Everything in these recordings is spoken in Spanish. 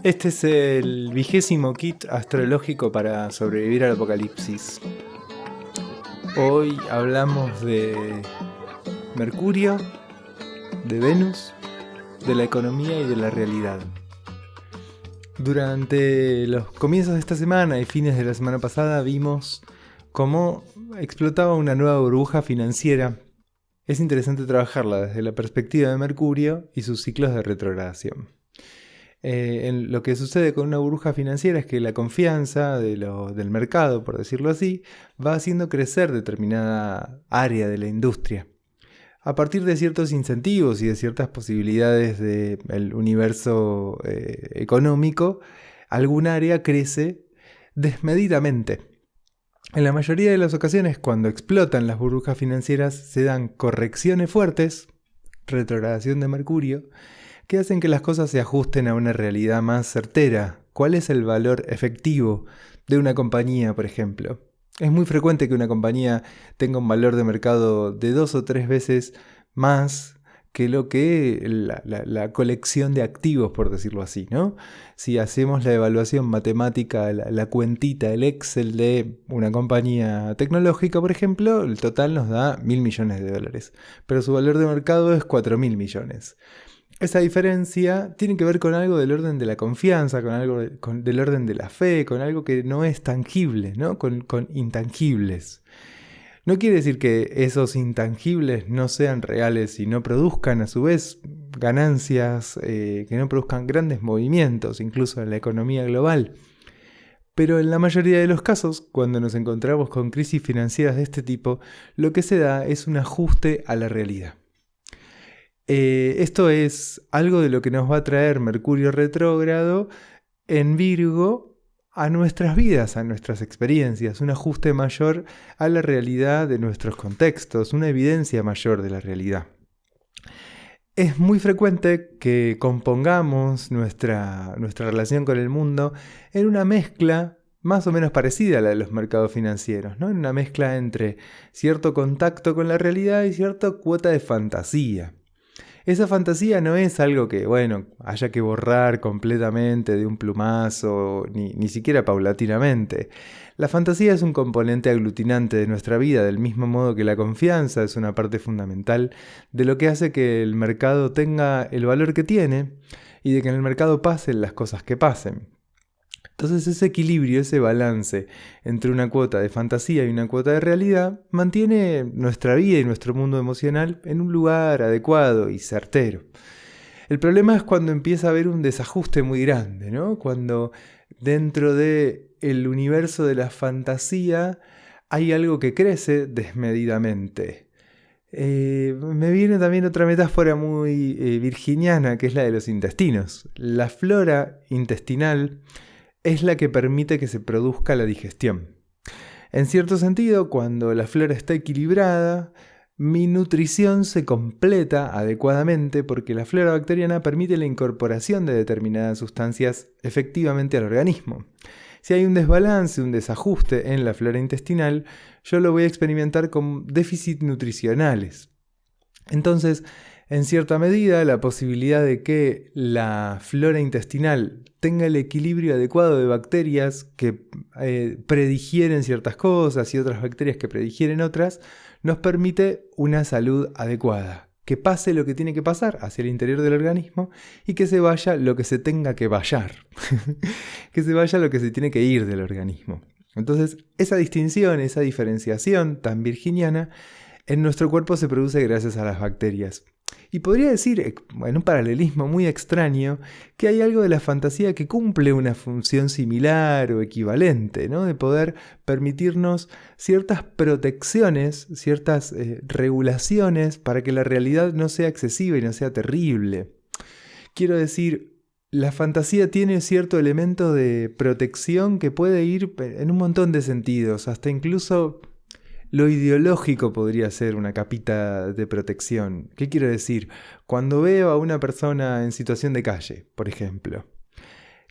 Este es el 20º kit astrológico para sobrevivir al apocalipsis. Hoy hablamos de Mercurio, de Venus, de la economía y de la realidad. Durante los comienzos de esta semana y fines de la semana pasada vimos cómo explotaba una nueva burbuja financiera. Es interesante trabajarla desde la perspectiva de Mercurio y sus ciclos de retrogradación. Lo que sucede con una burbuja financiera es que la confianza del mercado, por decirlo así, va haciendo crecer determinada área de la industria. A partir de ciertos incentivos y de ciertas posibilidades del universo económico, algún área crece desmedidamente. En la mayoría de las ocasiones, cuando explotan las burbujas financieras, se dan correcciones fuertes, retrogradación de Mercurio, que hacen que las cosas se ajusten a una realidad más certera. ¿Cuál es el valor efectivo de una compañía, por ejemplo? Es muy frecuente que una compañía tenga un valor de mercado de 2 o 3 veces más que lo que la colección de activos, por decirlo así, ¿no? Si hacemos la evaluación matemática, la cuentita, el Excel de una compañía tecnológica, por ejemplo, el total nos da $1.000 millones, pero su valor de mercado es 4.000 millones. Esa diferencia tiene que ver con algo del orden de la confianza, con algo del orden de la fe, con algo que no es tangible, ¿no? Con intangibles. No quiere decir que esos intangibles no sean reales y no produzcan a su vez ganancias, que no produzcan grandes movimientos, incluso en la economía global. Pero en la mayoría de los casos, cuando nos encontramos con crisis financieras de este tipo, lo que se da es un ajuste a la realidad. Esto es algo de lo que nos va a traer Mercurio retrógrado en Virgo a nuestras vidas, a nuestras experiencias, un ajuste mayor a la realidad de nuestros contextos, una evidencia mayor de la realidad. Es muy frecuente que compongamos nuestra relación con el mundo en una mezcla más o menos parecida a la de los mercados financieros, ¿no? En una mezcla entre cierto contacto con la realidad y cierta cuota de fantasía. Esa fantasía no es algo que, haya que borrar completamente de un plumazo, ni siquiera paulatinamente. La fantasía es un componente aglutinante de nuestra vida, del mismo modo que la confianza es una parte fundamental de lo que hace que el mercado tenga el valor que tiene y de que en el mercado pasen las cosas que pasen. Entonces ese equilibrio, ese balance entre una cuota de fantasía y una cuota de realidad mantiene nuestra vida y nuestro mundo emocional en un lugar adecuado y certero. El problema es cuando empieza a haber un desajuste muy grande, ¿no? Cuando dentro del universo de la fantasía hay algo que crece desmedidamente. Me viene también otra metáfora muy virginiana, que es la de los intestinos. La flora intestinal es la que permite que se produzca la digestión. En cierto sentido, cuando la flora está equilibrada, mi nutrición se completa adecuadamente porque la flora bacteriana permite la incorporación de determinadas sustancias efectivamente al organismo. Si hay un desbalance, un desajuste en la flora intestinal, yo lo voy a experimentar con déficits nutricionales. Entonces, en cierta medida, la posibilidad de que la flora intestinal tenga el equilibrio adecuado de bacterias que predigieren ciertas cosas y otras bacterias que predigieren otras, nos permite una salud adecuada. Que pase lo que tiene que pasar hacia el interior del organismo y que se vaya lo que se tenga que vayar. Que se vaya lo que se tiene que ir del organismo. Entonces, esa distinción, esa diferenciación tan virginiana, en nuestro cuerpo se produce gracias a las bacterias. Y podría decir, en un paralelismo muy extraño, que hay algo de la fantasía que cumple una función similar o equivalente, ¿no? De poder permitirnos ciertas protecciones, ciertas regulaciones para que la realidad no sea excesiva y no sea terrible. Quiero decir, la fantasía tiene cierto elemento de protección que puede ir en un montón de sentidos, hasta incluso lo ideológico podría ser una capita de protección. ¿Qué quiero decir? Cuando veo a una persona en situación de calle, por ejemplo,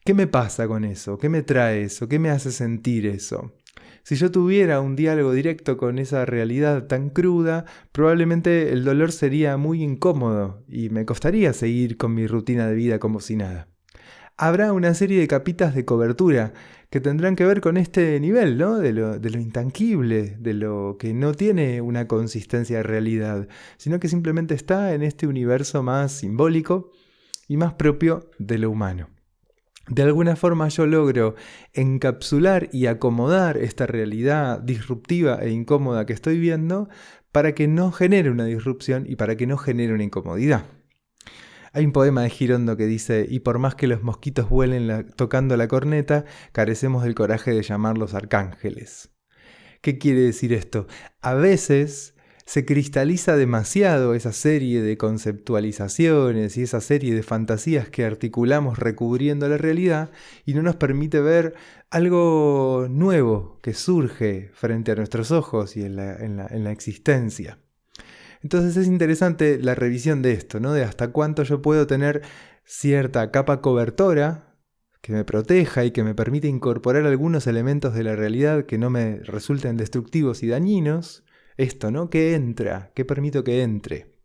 ¿qué me pasa con eso? ¿Qué me trae eso? ¿Qué me hace sentir eso? Si yo tuviera un diálogo directo con esa realidad tan cruda, probablemente el dolor sería muy incómodo y me costaría seguir con mi rutina de vida como si nada. habrá una serie de capitas de cobertura que tendrán que ver con este nivel, ¿no? De lo intangible, de lo que no tiene una consistencia de realidad, sino que simplemente está en este universo más simbólico y más propio de lo humano. De alguna forma yo logro encapsular y acomodar esta realidad disruptiva e incómoda que estoy viendo para que no genere una disrupción y para que no genere una incomodidad. Hay un poema de Girondo que dice: y por más que los mosquitos vuelen tocando la corneta, carecemos del coraje de llamarlos arcángeles. ¿Qué quiere decir esto? A veces se cristaliza demasiado esa serie de conceptualizaciones y esa serie de fantasías que articulamos recubriendo la realidad y no nos permite ver algo nuevo que surge frente a nuestros ojos y en la existencia. Entonces es interesante la revisión de esto, ¿no? De hasta cuánto yo puedo tener cierta capa cobertora que me proteja y que me permite incorporar algunos elementos de la realidad que no me resulten destructivos y dañinos. Esto, ¿no? ¿Qué entra? ¿Qué permito que entre?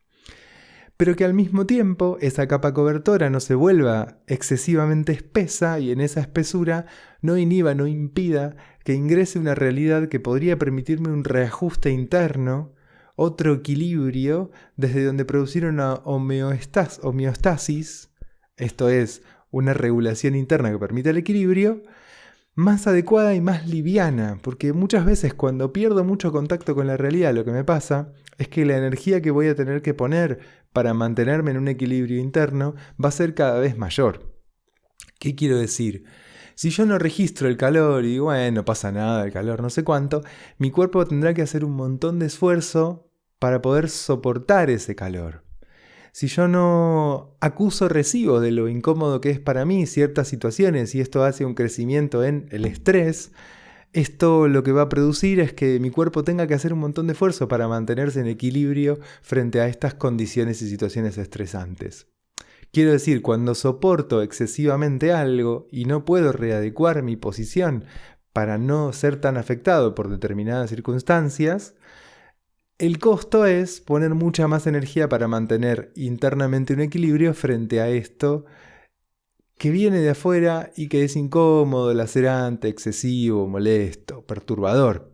Pero que al mismo tiempo esa capa cobertora no se vuelva excesivamente espesa y en esa espesura no inhiba, no impida que ingrese una realidad que podría permitirme un reajuste interno, otro equilibrio desde donde producir una homeostasis, esto es, una regulación interna que permita el equilibrio, más adecuada y más liviana, porque muchas veces cuando pierdo mucho contacto con la realidad lo que me pasa es que la energía que voy a tener que poner para mantenerme en un equilibrio interno va a ser cada vez mayor. ¿Qué quiero decir? Si yo no registro el calor y bueno, no pasa nada, el calor no sé cuánto, mi cuerpo tendrá que hacer un montón de esfuerzo para poder soportar ese calor. Si yo no acuso recibo de lo incómodo que es para mí ciertas situaciones y esto hace un crecimiento en el estrés, esto lo que va a producir es que mi cuerpo tenga que hacer un montón de esfuerzo para mantenerse en equilibrio frente a estas condiciones y situaciones estresantes. Quiero decir, cuando soporto excesivamente algo y no puedo readecuar mi posición para no ser tan afectado por determinadas circunstancias, el costo es poner mucha más energía para mantener internamente un equilibrio frente a esto que viene de afuera y que es incómodo, lacerante, excesivo, molesto, perturbador.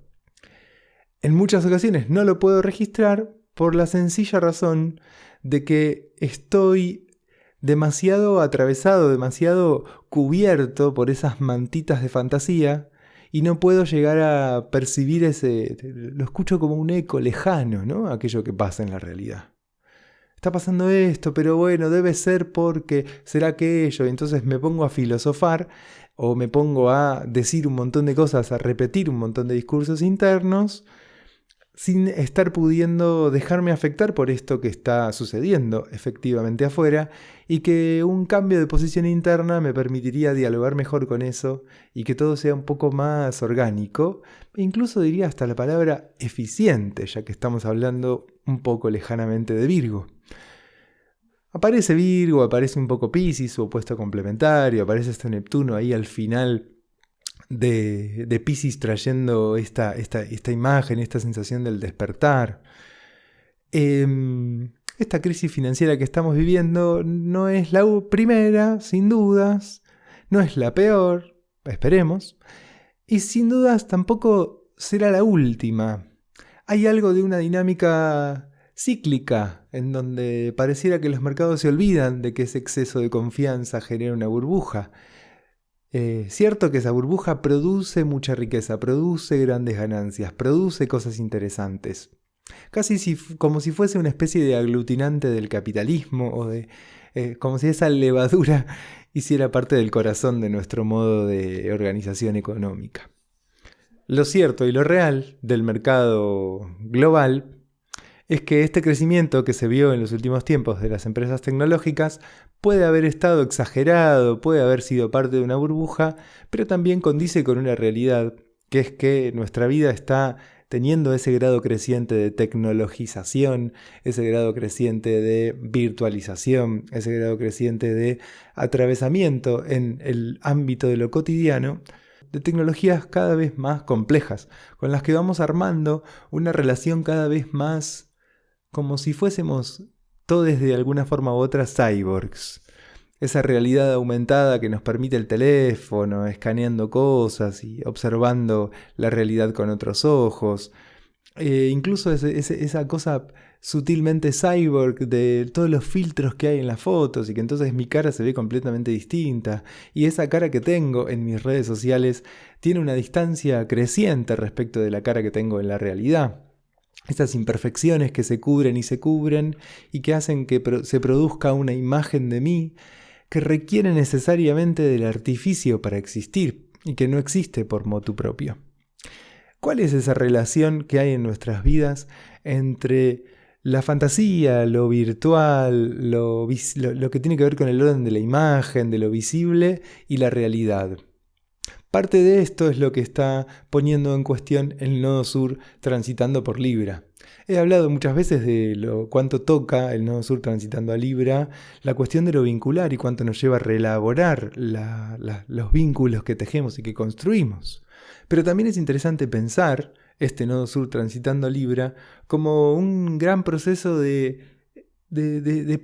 En muchas ocasiones no lo puedo registrar por la sencilla razón de que estoy demasiado atravesado, demasiado cubierto por esas mantitas de fantasía y no puedo llegar a percibir lo escucho como un eco lejano, ¿no? Aquello que pasa en la realidad. Está pasando esto, pero bueno, debe ser porque será aquello. Y entonces me pongo a filosofar o me pongo a decir un montón de cosas, a repetir un montón de discursos internos sin estar pudiendo dejarme afectar por esto que está sucediendo efectivamente afuera y que un cambio de posición interna me permitiría dialogar mejor con eso y que todo sea un poco más orgánico, e incluso diría hasta la palabra eficiente, ya que estamos hablando un poco lejanamente de Virgo. Aparece Virgo, aparece un poco Piscis, su opuesto complementario, aparece este Neptuno ahí al final de Piscis trayendo esta imagen, esta sensación del despertar. Esta crisis financiera que estamos viviendo no es la primera, sin dudas, no es la peor, esperemos, y sin dudas tampoco será la última. Hay algo de una dinámica cíclica en donde pareciera que los mercados se olvidan de que ese exceso de confianza genera una burbuja. Cierto que esa burbuja produce mucha riqueza, produce grandes ganancias, produce cosas interesantes. Casi como si fuese una especie de aglutinante del capitalismo o como si esa levadura hiciera parte del corazón de nuestro modo de organización económica. Lo cierto y lo real del mercado global es que este crecimiento que se vio en los últimos tiempos de las empresas tecnológicas puede haber estado exagerado, puede haber sido parte de una burbuja, pero también condice con una realidad, que es que nuestra vida está teniendo ese grado creciente de tecnologización, ese grado creciente de virtualización, ese grado creciente de atravesamiento en el ámbito de lo cotidiano, de tecnologías cada vez más complejas, con las que vamos armando una relación cada vez más como si fuésemos todos de alguna forma u otra cyborgs. esa realidad aumentada que nos permite el teléfono, escaneando cosas y observando la realidad con otros ojos. Incluso esa cosa sutilmente cyborg de todos los filtros que hay en las fotos y que entonces mi cara se ve completamente distinta. Y esa cara que tengo en mis redes sociales tiene una distancia creciente respecto de la cara que tengo en la realidad. Estas imperfecciones que se cubren y que hacen que se produzca una imagen de mí que requiere necesariamente del artificio para existir y que no existe por motu propio. ¿Cuál es esa relación que hay en nuestras vidas entre la fantasía, lo virtual, lo que tiene que ver con el orden de la imagen, de lo visible y la realidad? Parte de esto es lo que está poniendo en cuestión el nodo sur transitando por Libra. He hablado muchas veces de cuánto toca el nodo sur transitando a Libra, la cuestión de lo vincular y cuánto nos lleva a reelaborar los vínculos que tejemos y que construimos. Pero también es interesante pensar este nodo sur transitando a Libra como un gran proceso de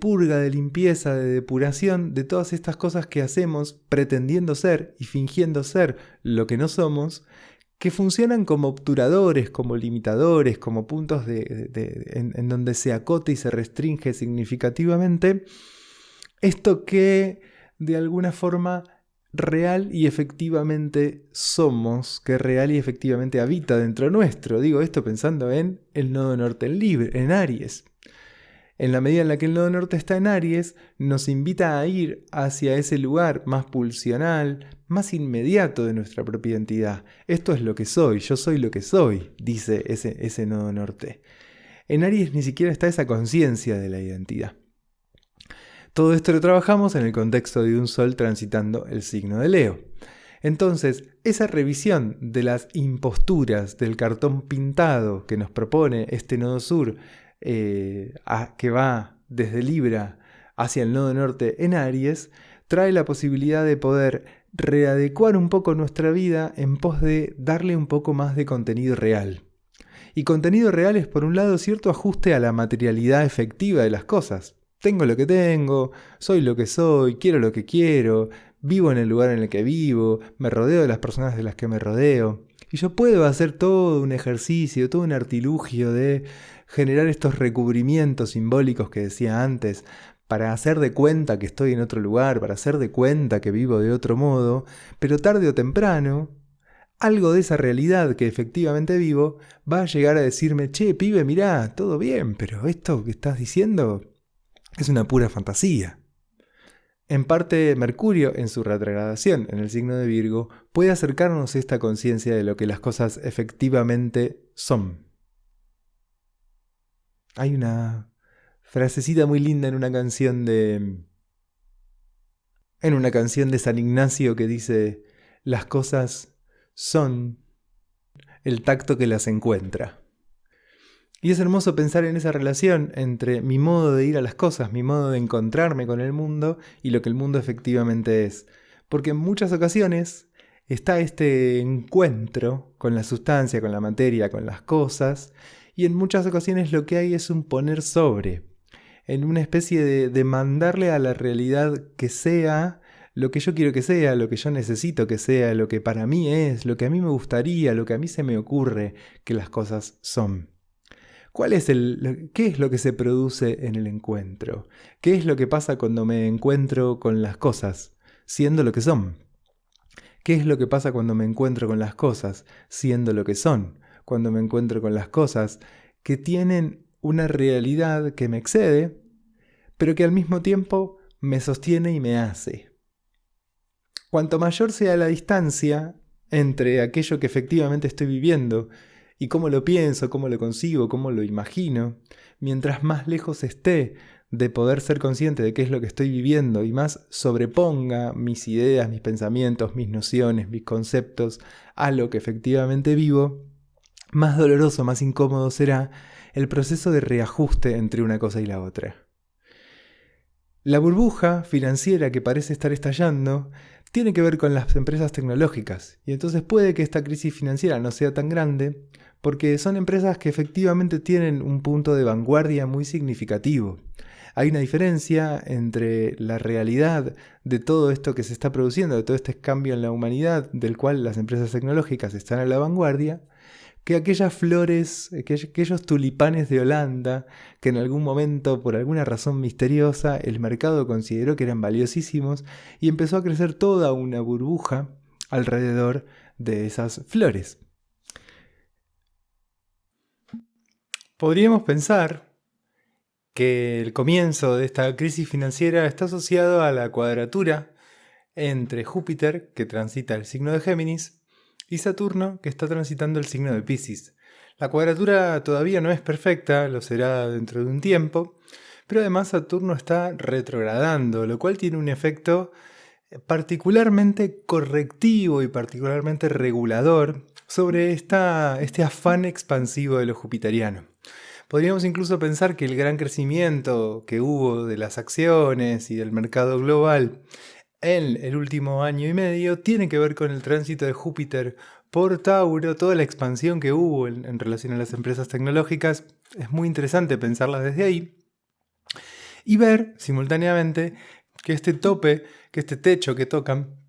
purga, de limpieza, de depuración de todas estas cosas que hacemos pretendiendo ser y fingiendo ser lo que no somos, que funcionan como obturadores, como limitadores, como puntos en donde se acota y se restringe significativamente esto que de alguna forma real y efectivamente somos, que real y efectivamente habita dentro nuestro. Digo esto pensando en el nodo norte en Aries. En la medida en la que el nodo norte está en Aries, nos invita a ir hacia ese lugar más pulsional, más inmediato de nuestra propia identidad. Esto es lo que soy, yo soy lo que soy, dice ese nodo norte. En Aries ni siquiera está esa conciencia de la identidad. Todo esto lo trabajamos en el contexto de un sol transitando el signo de Leo. Entonces, esa revisión de las imposturas del cartón pintado que nos propone este nodo sur, que va desde Libra hacia el nodo norte en Aries, trae la posibilidad de poder readecuar un poco nuestra vida en pos de darle un poco más de contenido real. Y contenido real es, por un lado, cierto ajuste a la materialidad efectiva de las cosas. Tengo lo que tengo, soy lo que soy, quiero lo que quiero, vivo en el lugar en el que vivo, me rodeo de las personas de las que me rodeo. Y yo puedo hacer todo un ejercicio, todo un artilugio de generar estos recubrimientos simbólicos que decía antes, para hacer de cuenta que estoy en otro lugar, para hacer de cuenta que vivo de otro modo, pero tarde o temprano, algo de esa realidad que efectivamente vivo va a llegar a decirme, che, pibe, mirá, todo bien, pero esto que estás diciendo es una pura fantasía. En parte, Mercurio, en su retrogradación en el signo de Virgo, puede acercarnos a esta conciencia de lo que las cosas efectivamente son. Hay una frasecita muy linda en una canción de San Ignacio que dice: las cosas son el tacto que las encuentra. Y es hermoso pensar en esa relación entre mi modo de ir a las cosas, mi modo de encontrarme con el mundo y lo que el mundo efectivamente es. Porque en muchas ocasiones está este encuentro con la sustancia, con la materia, con las cosas, y en muchas ocasiones lo que hay es un poner sobre, en una especie de mandarle a la realidad que sea lo que yo quiero que sea, lo que yo necesito que sea, lo que para mí es, lo que a mí me gustaría, lo que a mí se me ocurre que las cosas son. ¿Qué es lo que se produce en el encuentro? ¿Qué es lo que pasa cuando me encuentro con las cosas, siendo lo que son? ¿Qué es lo que pasa cuando me encuentro con las cosas, siendo lo que son? Cuando me encuentro con las cosas que tienen una realidad que me excede, pero que al mismo tiempo me sostiene y me hace. Cuanto mayor sea la distancia entre aquello que efectivamente estoy viviendo y cómo lo pienso, cómo lo concibo, cómo lo imagino, mientras más lejos esté de poder ser consciente de qué es lo que estoy viviendo y más sobreponga mis ideas, mis pensamientos, mis nociones, mis conceptos a lo que efectivamente vivo, más doloroso, más incómodo será el proceso de reajuste entre una cosa y la otra. La burbuja financiera que parece estar estallando tiene que ver con las empresas tecnológicas, y entonces puede que esta crisis financiera no sea tan grande porque son empresas que efectivamente tienen un punto de vanguardia muy significativo. Hay una diferencia entre la realidad de todo esto que se está produciendo, de todo este cambio en la humanidad, del cual las empresas tecnológicas están a la vanguardia, que aquellas flores, aquellos tulipanes de Holanda, que en algún momento, por alguna razón misteriosa, el mercado consideró que eran valiosísimos y empezó a crecer toda una burbuja alrededor de esas flores. Podríamos pensar que el comienzo de esta crisis financiera está asociado a la cuadratura entre Júpiter, que transita el signo de Géminis, y Saturno, que está transitando el signo de Piscis. La cuadratura todavía no es perfecta, lo será dentro de un tiempo, pero además Saturno está retrogradando, lo cual tiene un efecto particularmente correctivo y particularmente regulador sobre este afán expansivo de lo jupiteriano. Podríamos incluso pensar que el gran crecimiento que hubo de las acciones y del mercado global en el último año y medio tiene que ver con el tránsito de Júpiter por Tauro, toda la expansión que hubo en relación a las empresas tecnológicas. Es muy interesante pensarlas desde ahí y ver simultáneamente que este tope, que este techo que tocan,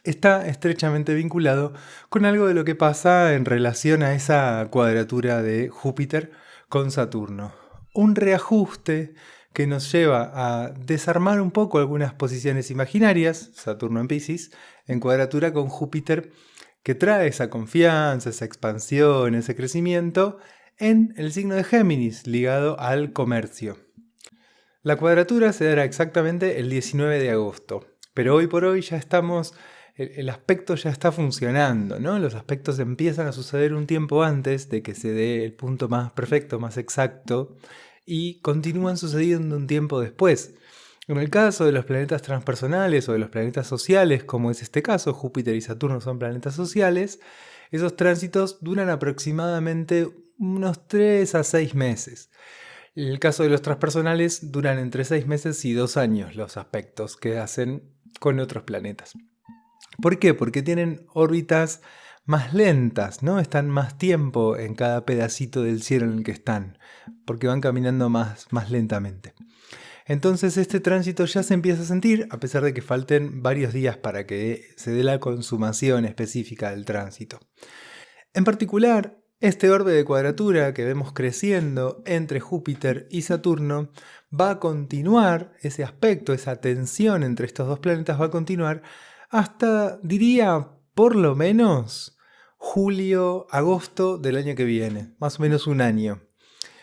está estrechamente vinculado con algo de lo que pasa en relación a esa cuadratura de Júpiter con Saturno. Un reajuste que nos lleva a desarmar un poco algunas posiciones imaginarias, Saturno en Piscis, en cuadratura con Júpiter, que trae esa confianza, esa expansión, ese crecimiento en el signo de Géminis, ligado al comercio. La cuadratura se dará exactamente el 19 de agosto, pero hoy por hoy ya estamos, el aspecto ya está funcionando, ¿no? Los aspectos empiezan a suceder un tiempo antes de que se dé el punto más perfecto, más exacto, y continúan sucediendo un tiempo después. En el caso de los planetas transpersonales o de los planetas sociales, como es este caso, Júpiter y Saturno son planetas sociales, esos tránsitos duran aproximadamente unos 3 a 6 meses. En el caso de los transpersonales duran entre 6 meses y 2 años los aspectos que hacen con otros planetas. ¿Por qué? Porque tienen órbitas más lentas, ¿no? Están más tiempo en cada pedacito del cielo en el que están, porque van caminando más lentamente. Entonces este tránsito ya se empieza a sentir, a pesar de que falten varios días para que se dé la consumación específica del tránsito. En particular, este orbe de cuadratura que vemos creciendo entre Júpiter y Saturno va a continuar, ese aspecto, esa tensión entre estos dos planetas va a continuar hasta, diría, por lo menos julio, agosto del año que viene, más o menos un año.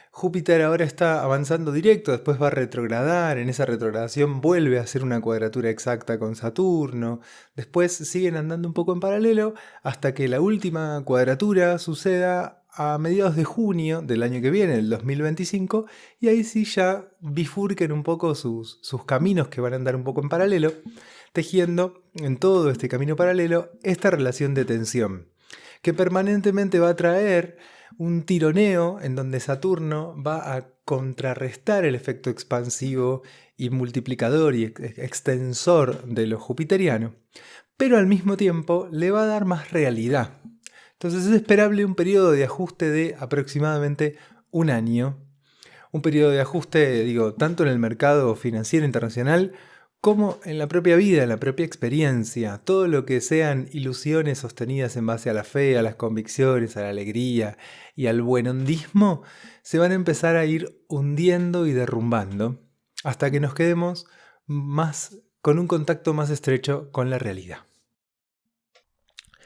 Júpiter ahora está avanzando directo, después va a retrogradar, en esa retrogradación vuelve a hacer una cuadratura exacta con Saturno, después siguen andando un poco en paralelo hasta que la última cuadratura suceda a mediados de junio del año que viene, el 2025, y ahí sí ya bifurquen un poco sus caminos que van a andar un poco en paralelo, tejiendo en todo este camino paralelo esta relación de tensión, que permanentemente va a traer un tironeo en donde Saturno va a contrarrestar el efecto expansivo y multiplicador y extensor de lo jupiteriano, pero al mismo tiempo le va a dar más realidad. Entonces es esperable un periodo de ajuste de aproximadamente un año. Un periodo de ajuste, digo, tanto en el mercado financiero internacional como en la propia vida, en la propia experiencia. Todo lo que sean ilusiones sostenidas en base a la fe, a las convicciones, a la alegría y al buenondismo, se van a empezar a ir hundiendo y derrumbando hasta que nos quedemos con un contacto más estrecho con la realidad.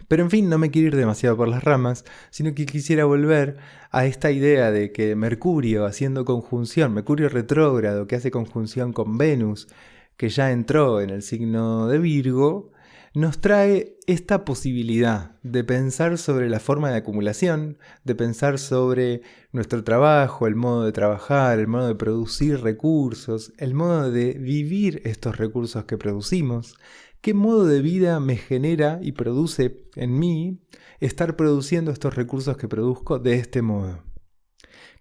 Pero en fin, no me quiero ir demasiado por las ramas, sino que quisiera volver a esta idea de que Mercurio haciendo conjunción, Mercurio retrógrado que hace conjunción con Venus, que ya entró en el signo de Virgo, nos trae esta posibilidad de pensar sobre la forma de acumulación, de pensar sobre nuestro trabajo, el modo de trabajar, el modo de producir recursos, el modo de vivir estos recursos que producimos. ¿Qué modo de vida me genera y produce en mí estar produciendo estos recursos que produzco de este modo?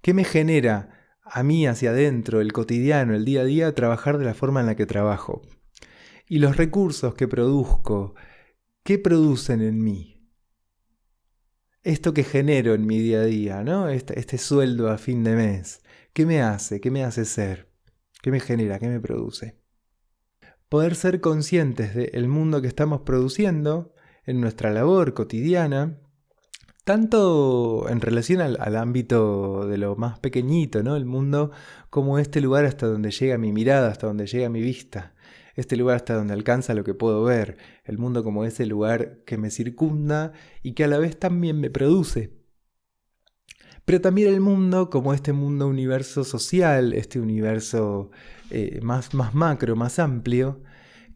¿Qué me genera a mí hacia adentro, el cotidiano, el día a día, trabajar de la forma en la que trabajo? Y los recursos que produzco, ¿qué producen en mí? Esto que genero en mi día a día, ¿no? Este sueldo a fin de mes, ¿qué me hace? ¿Qué me hace ser? ¿Qué me genera? ¿Qué me produce? Poder ser conscientes del mundo que estamos produciendo en nuestra labor cotidiana, tanto en relación al ámbito de lo más pequeñito, ¿no? El mundo como este lugar hasta donde llega mi mirada, hasta donde llega mi vista. Este lugar hasta donde alcanza lo que puedo ver. El mundo como ese lugar que me circunda y que a la vez también me produce. Pero también el mundo como este mundo universo social, este universo más macro, más amplio,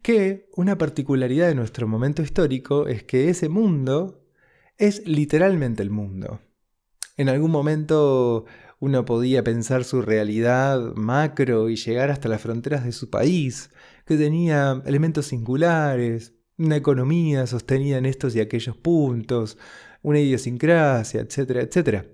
que una particularidad de nuestro momento histórico es que ese mundo es literalmente el mundo. En algún momento uno podía pensar su realidad macro y llegar hasta las fronteras de su país, que tenía elementos singulares, una economía sostenida en estos y aquellos puntos, una idiosincrasia, etcétera, etcétera.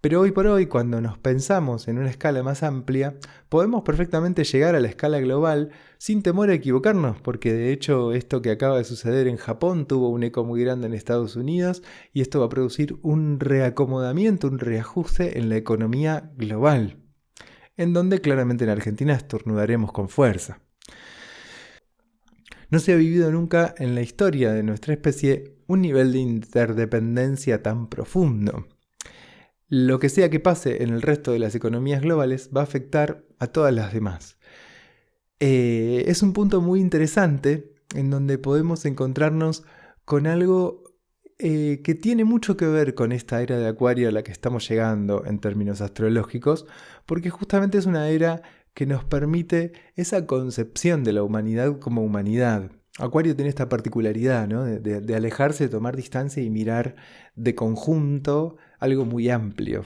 Pero hoy por hoy, cuando nos pensamos en una escala más amplia, podemos perfectamente llegar a la escala global sin temor a equivocarnos, porque de hecho esto que acaba de suceder en Japón tuvo un eco muy grande en Estados Unidos y esto va a producir un reacomodamiento, un reajuste en la economía global, en donde claramente en Argentina estornudaremos con fuerza. No se ha vivido nunca en la historia de nuestra especie un nivel de interdependencia tan profundo. Lo que sea que pase en el resto de las economías globales va a afectar a todas las demás. Es un punto muy interesante en donde podemos encontrarnos con algo que tiene mucho que ver con esta era de Acuario a la que estamos llegando en términos astrológicos, porque justamente es una era que nos permite esa concepción de la humanidad como humanidad. Acuario tiene esta particularidad, ¿no? de alejarse, de tomar distancia y mirar de conjunto algo muy amplio.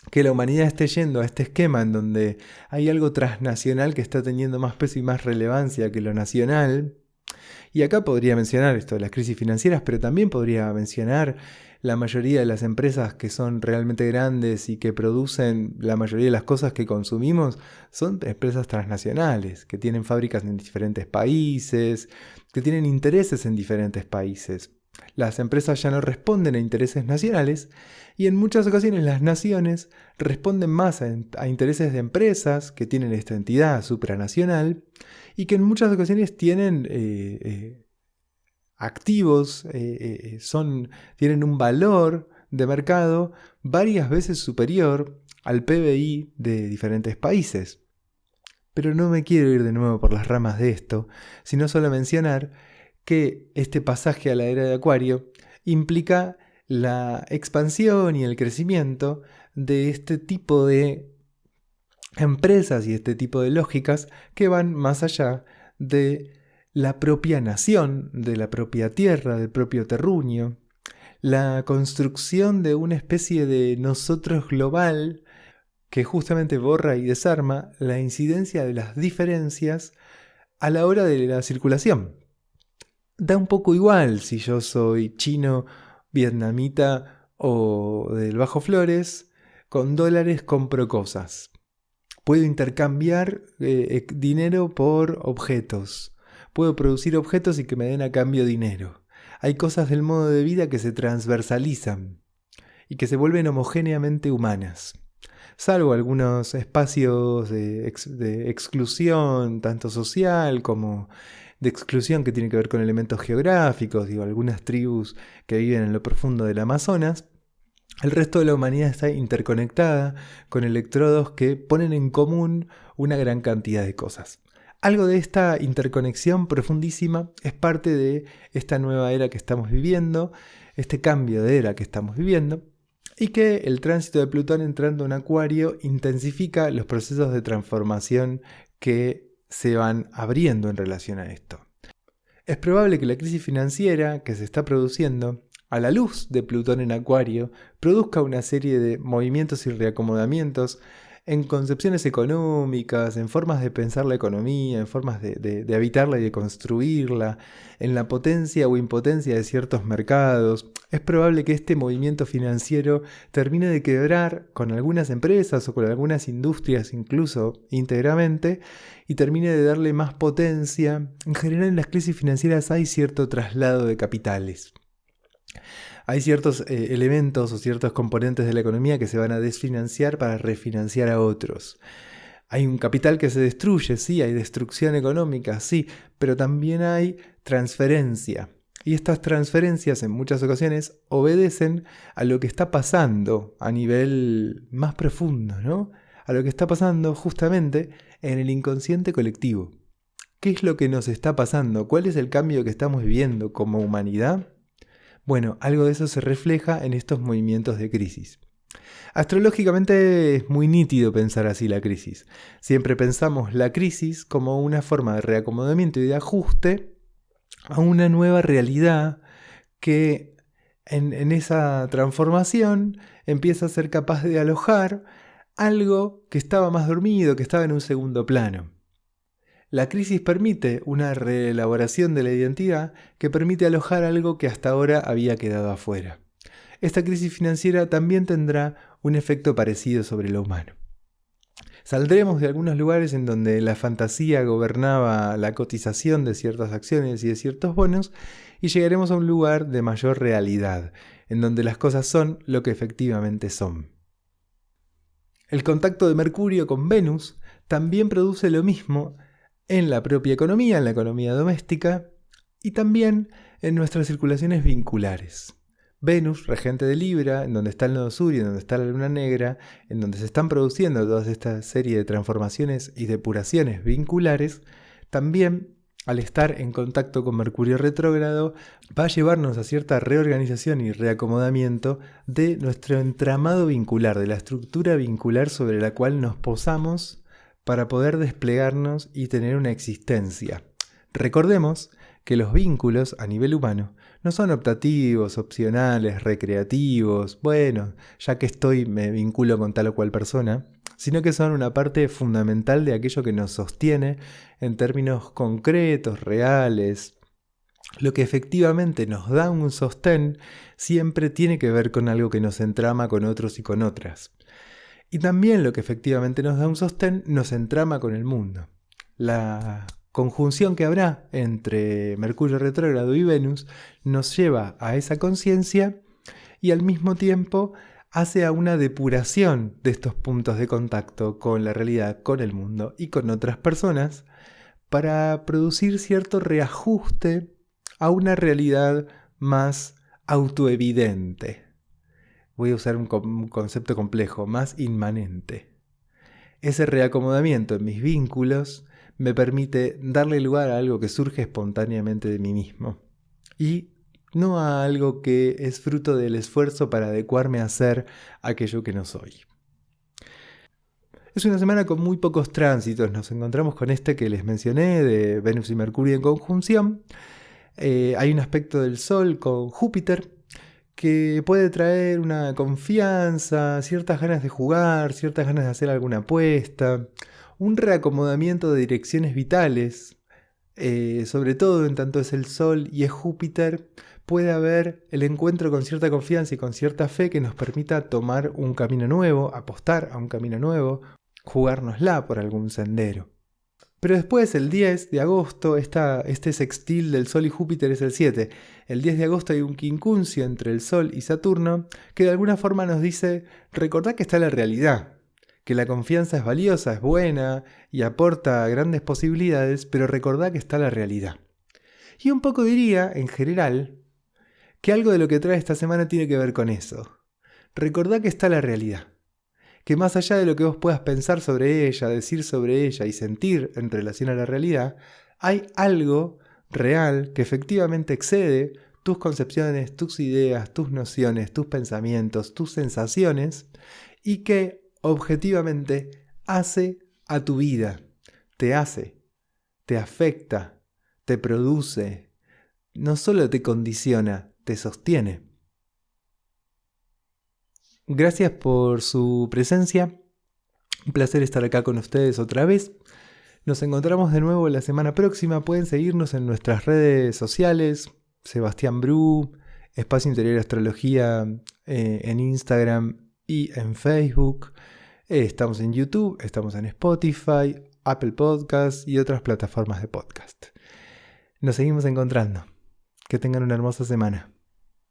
Que la humanidad esté yendo a este esquema en donde hay algo transnacional que está teniendo más peso y más relevancia que lo nacional. Y acá podría mencionar esto de las crisis financieras, pero también podría mencionar la mayoría de las empresas que son realmente grandes y que producen la mayoría de las cosas que consumimos, son empresas transnacionales, que tienen fábricas en diferentes países, que tienen intereses en diferentes países. Las empresas ya no responden a intereses nacionales y en muchas ocasiones las naciones responden más a intereses de empresas que tienen esta entidad supranacional y que en muchas ocasiones tienen activos, tienen un valor de mercado varias veces superior al PBI de diferentes países. Pero no me quiero ir de nuevo por las ramas de esto, sino solo mencionar que este pasaje a la era de Acuario implica la expansión y el crecimiento de este tipo de empresas y este tipo de lógicas que van más allá de la propia nación, de la propia tierra, del propio terruño, la construcción de una especie de nosotros global que justamente borra y desarma la incidencia de las diferencias a la hora de la circulación. Da un poco igual si yo soy chino, vietnamita o del Bajo Flores, con dólares compro cosas. Puedo intercambiar dinero por objetos. Puedo producir objetos y que me den a cambio dinero. Hay cosas del modo de vida que se transversalizan y que se vuelven homogéneamente humanas. Salvo algunos espacios de exclusión, tanto social como de exclusión que tiene que ver con elementos geográficos, algunas tribus que viven en lo profundo del Amazonas. El resto de la humanidad está interconectada con electrodos que ponen en común una gran cantidad de cosas. Algo de esta interconexión profundísima es parte de esta nueva era que estamos viviendo, este cambio de era que estamos viviendo, y que el tránsito de Plutón entrando en Acuario intensifica los procesos de transformación que se van abriendo en relación a esto. Es probable que la crisis financiera que se está produciendo a la luz de Plutón en Acuario produzca una serie de movimientos y reacomodamientos en concepciones económicas, en formas de pensar la economía, en formas de habitarla y de construirla, en la potencia o impotencia de ciertos mercados. Es probable que este movimiento financiero termine de quebrar con algunas empresas o con algunas industrias incluso íntegramente y termine de darle más potencia. En general en las crisis financieras hay cierto traslado de capitales. Hay ciertos elementos o ciertos componentes de la economía que se van a desfinanciar para refinanciar a otros. Hay un capital que se destruye, sí, hay destrucción económica, sí, pero también hay transferencia. Y estas transferencias en muchas ocasiones obedecen a lo que está pasando a nivel más profundo, ¿no? A lo que está pasando justamente en el inconsciente colectivo. ¿Qué es lo que nos está pasando? ¿Cuál es el cambio que estamos viviendo como humanidad? Bueno, algo de eso se refleja en estos movimientos de crisis. Astrológicamente es muy nítido pensar así la crisis. Siempre pensamos la crisis como una forma de reacomodamiento y de ajuste a una nueva realidad que en esa transformación empieza a ser capaz de alojar algo que estaba más dormido, que estaba en un segundo plano. La crisis permite una reelaboración de la identidad que permite alojar algo que hasta ahora había quedado afuera. Esta crisis financiera también tendrá un efecto parecido sobre lo humano. Saldremos de algunos lugares en donde la fantasía gobernaba la cotización de ciertas acciones y de ciertos bonos y llegaremos a un lugar de mayor realidad, en donde las cosas son lo que efectivamente son. El contacto de Mercurio con Venus también produce lo mismo en la propia economía, en la economía doméstica y también en nuestras circulaciones vinculares. Venus, regente de Libra, en donde está el nodo sur y en donde está la luna negra, en donde se están produciendo toda esta serie de transformaciones y depuraciones vinculares, también al estar en contacto con Mercurio retrógrado va a llevarnos a cierta reorganización y reacomodamiento de nuestro entramado vincular, de la estructura vincular sobre la cual nos posamos para poder desplegarnos y tener una existencia. Recordemos que los vínculos a nivel humano no son optativos, opcionales, recreativos, bueno, ya que estoy me vinculo con tal o cual persona, sino que son una parte fundamental de aquello que nos sostiene en términos concretos, reales. Lo que efectivamente nos da un sostén siempre tiene que ver con algo que nos entrama con otros y con otras. Y también lo que efectivamente nos da un sostén nos entrama con el mundo. La conjunción que habrá entre Mercurio retrógrado y Venus nos lleva a esa conciencia y al mismo tiempo hace a una depuración de estos puntos de contacto con la realidad, con el mundo y con otras personas para producir cierto reajuste a una realidad más autoevidente. Voy a usar un concepto complejo, más inmanente. Ese reacomodamiento en mis vínculos me permite darle lugar a algo que surge espontáneamente de mí mismo y no a algo que es fruto del esfuerzo para adecuarme a ser aquello que no soy. Es una semana con muy pocos tránsitos. Nos encontramos con este que les mencioné de Venus y Mercurio en conjunción. Hay un aspecto del Sol con Júpiter que puede traer una confianza, ciertas ganas de jugar, ciertas ganas de hacer alguna apuesta, un reacomodamiento de direcciones vitales, sobre todo en tanto es el Sol y es Júpiter, puede haber el encuentro con cierta confianza y con cierta fe que nos permita tomar un camino nuevo, apostar a un camino nuevo, jugárnosla por algún sendero. Pero después, el 10 de agosto, este sextil del Sol y Júpiter es el 7. El 10 de agosto hay un quincuncio entre el Sol y Saturno que de alguna forma nos dice, recordad que está la realidad, que la confianza es valiosa, es buena y aporta grandes posibilidades, pero recordad que está la realidad. Y un poco diría, en general, que algo de lo que trae esta semana tiene que ver con eso. Recordad que está la realidad. Que más allá de lo que vos puedas pensar sobre ella, decir sobre ella y sentir en relación a la realidad, hay algo real que efectivamente excede tus concepciones, tus ideas, tus nociones, tus pensamientos, tus sensaciones y que objetivamente hace a tu vida, te hace, te afecta, te produce, no solo te condiciona, te sostiene. Gracias por su presencia. Un placer estar acá con ustedes otra vez. Nos encontramos de nuevo la semana próxima. Pueden seguirnos en nuestras redes sociales. Sebastián Bru, Espacio Interior Astrología en Instagram y en Facebook. Estamos en YouTube, estamos en Spotify, Apple Podcasts y otras plataformas de podcast. Nos seguimos encontrando. Que tengan una hermosa semana.